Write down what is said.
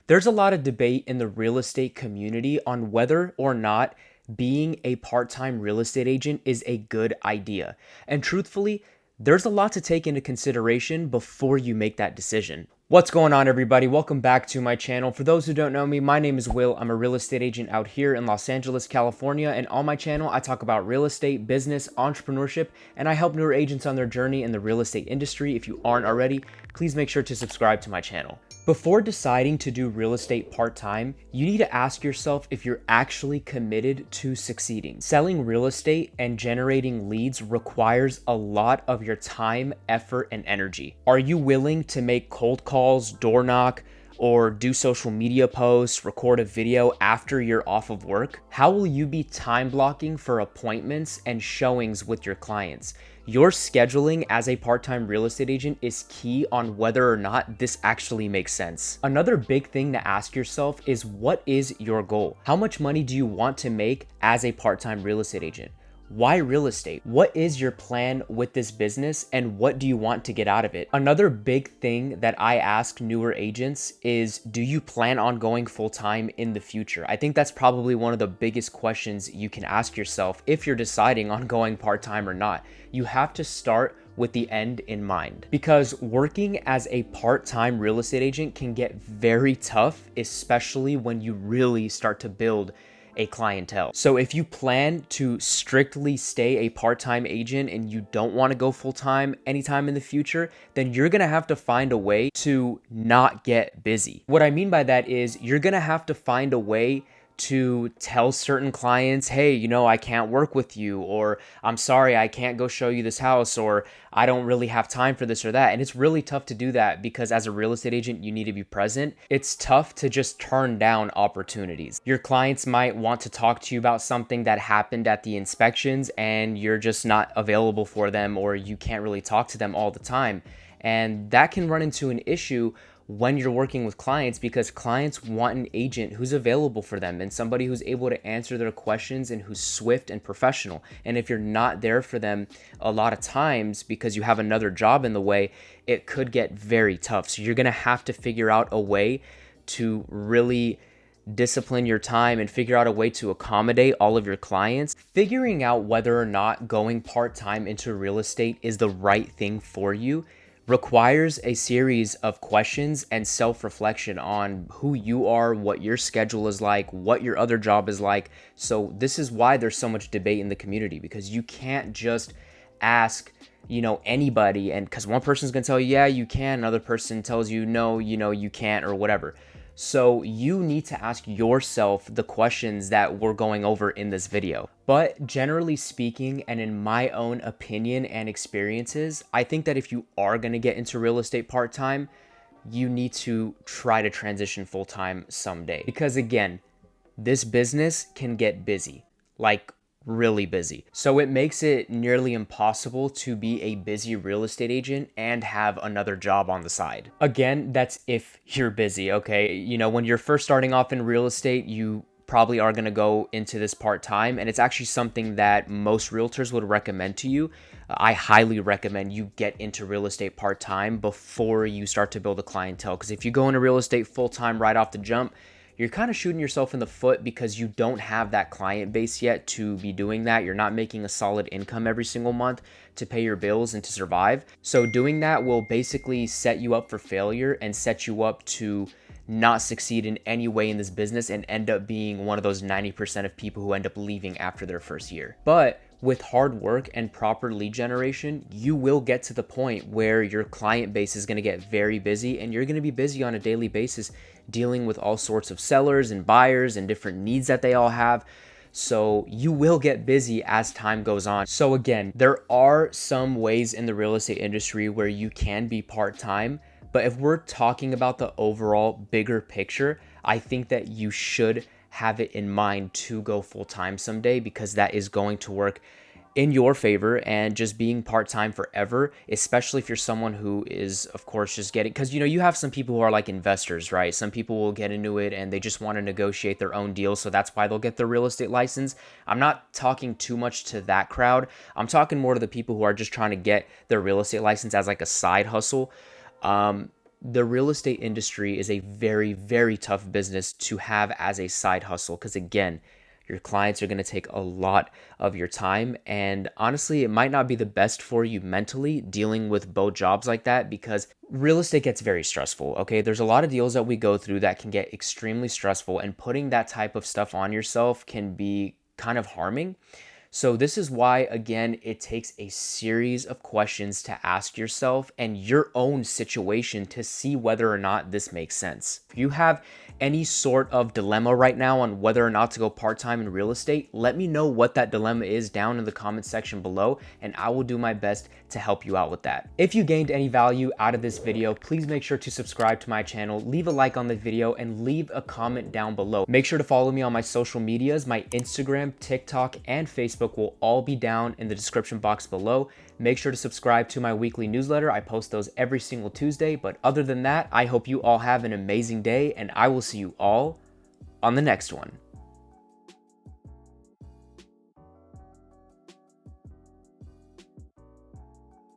There's a lot of debate in the real estate community on whether or not being a part-time real estate agent is a good idea. And truthfully, there's a lot to take into consideration before you make that decision. What's going on, everybody? Welcome back to my channel. For those who don't know me, my name is Will. I'm a real estate agent out here in Los Angeles, California. And on my channel, I talk about real estate, business, entrepreneurship, and I help newer agents on their journey in the real estate industry. If you aren't already, please make sure to subscribe to my channel. Before deciding to do real estate part-time, you need to ask yourself if you're actually committed to succeeding. Selling real estate and generating leads requires a lot of your time, effort, and energy. Are you willing to make cold calls, door knock, or do social media posts, record a video after you're off of work? How will you be time blocking for appointments and showings with your clients? Your scheduling as a part-time real estate agent is key on whether or not this actually makes sense. Another big thing to ask yourself is, what is your goal? How much money do you want to make as a part-time real estate agent? Why real estate? What is your plan with this business and what do you want to get out of it? Another big thing that I ask newer agents is, do you plan on going full-time in the future? I think that's probably one of the biggest questions you can ask yourself if you're deciding on going part-time or not. You have to start with the end in mind, because working as a part-time real estate agent can get very tough, especially when you really start to build a clientele. So if you plan to strictly stay a part-time agent and you don't want to go full-time anytime in the future, then you're gonna have to find a way to not get busy. What I mean by that is you're gonna have to find a way to tell certain clients, hey, I can't work with you, or I'm sorry, I can't go show you this house, or I don't really have time for this or that. And it's really tough to do that because as a real estate agent, you need to be present. It's tough to just turn down opportunities. Your clients might want to talk to you about something that happened at the inspections and you're just not available for them, or you can't really talk to them all the time. And that can run into an issue when you're working with clients, because clients want an agent who's available for them and somebody who's able to answer their questions and who's swift and professional. And if you're not there for them a lot of times because you have another job in the way, it could get very tough. So you're gonna have to figure out a way to really discipline your time and figure out a way to accommodate all of your clients. Figuring out whether or not going part-time into real estate is the right thing for you requires a series of questions and self-reflection on who you are, what your schedule is like, what your other job is like. So this is why there's so much debate in the community, because you can't just ask anybody, and because one person's gonna tell you, yeah, you can, another person tells you, no, you can't, or whatever. So you need to ask yourself the questions that we're going over in this video. But generally speaking, and in my own opinion and experiences, I think that if you are going to get into real estate part-time, you need to try to transition full-time someday. Because again, this business can get busy, like really busy. So it makes it nearly impossible to be a busy real estate agent and have another job on the side. Again, that's if you're busy, okay? When you're first starting off in real estate, you probably are gonna go into this part-time, and it's actually something that most realtors would recommend to you. I highly recommend you get into real estate part-time before you start to build a clientele, because if you go into real estate full-time right off the jump, you're kind of shooting yourself in the foot because you don't have that client base yet to be doing that. You're not making a solid income every single month to pay your bills and to survive. So doing that will basically set you up for failure and set you up to not succeed in any way in this business and end up being one of those 90% of people who end up leaving after their first year. But with hard work and proper lead generation, you will get to the point where your client base is going to get very busy, and you're going to be busy on a daily basis dealing with all sorts of sellers and buyers and different needs that they all have. So you will get busy as time goes on. So again, there are some ways in the real estate industry where you can be part-time, but if we're talking about the overall bigger picture, I think that you should have it in mind to go full-time someday, because that is going to work in your favor. And just being part-time forever, especially if you're someone who is, of course, just getting, because you have some people who are like investors, right? Some people will get into it and they just want to negotiate their own deals, so that's why they'll get their real estate license. I'm not talking too much to that crowd. I'm talking more to the people who are just trying to get their real estate license as like a side hustle. the real estate industry is a very, very tough business to have as a side hustle because, again, your clients are going to take a lot of your time. And honestly, it might not be the best for you mentally dealing with both jobs like that because real estate gets very stressful. Okay. There's a lot of deals that we go through that can get extremely stressful, and putting that type of stuff on yourself can be kind of harming. So this is why, again, it takes a series of questions to ask yourself and your own situation to see whether or not this makes sense. If you have any sort of dilemma right now on whether or not to go part-time in real estate, let me know what that dilemma is down in the comment section below, and I will do my best to help you out with that. If you gained any value out of this video, please make sure to subscribe to my channel, leave a like on the video, and leave a comment down below. Make sure to follow me on my social medias. My Instagram, TikTok, and Facebook will all be down in the description box below. Make sure to subscribe to my weekly newsletter. I post those every single Tuesday. But other than that, I hope you all have an amazing day, and I will see you all on the next one.